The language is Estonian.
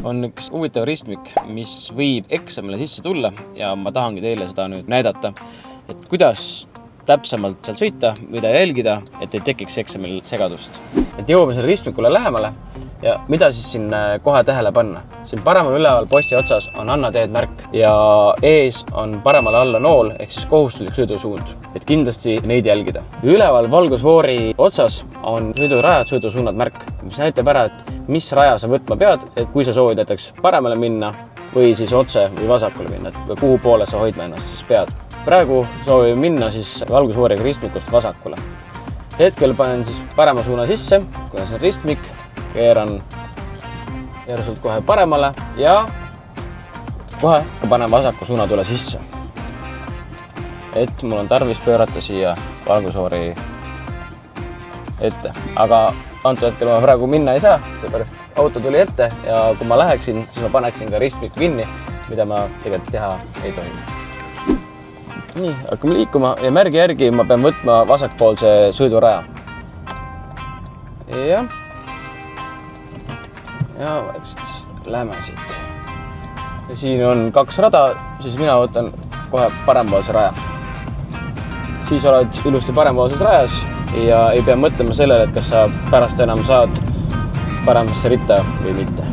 On üks huvitav ristmik, mis võib eksamile sisse tulla ja ma tahangi teile seda nüüd näidata, et kuidas täpsemalt seal sõita, mida jälgida, et ei tekiks eksamil segadust. Et jõuame selle ristmikule lähemale ja mida siis siin kohe tähele panna. Siin paremal üleval posti otsas on Anna teed märk ja ees on paremale alla nool ehk siis kohustuslik sõidusuund, et kindlasti neid jälgida. Üleval valgusfoori otsas on sõidurajad, sõidusuunad märk, mis näitab ära, et mis raja sa võtma pead, et kui sa soovid näiteks paremale minna või siis otse või vasakule minna, et kuhu poole sa hoidma ennast siis pead. Praegu soovime minna siis valgusfooriga ristmikust vasakule. Hetkel panen siis parema suuna sisse, kui on ristmik, keeran järsult kohe paremale ja kohe panen vasaku suunatule sisse. Et mul on tarvis pöörata siia valgusfoori ette, aga antud hetkel ma praegu minna ei saa, seepärast auto tuli ette ja kui ma läheksin, siis ma paneksin ka ristmiku kinni, mida ma tegelikult teha ei tohi. Nii, hakkame liikuma ja märgi järgi ma pean võtma vasakpoolse sõiduraja. Ja vaikselt siis lähme siit. Ja siin on 2 rada, siis mina võtan kohe parempoolse raja. Siis oled ilusti parempoolses rajas ja ei pea mõtlema sellele, et kas sa pärast enam saad paremasse ritta või mitte.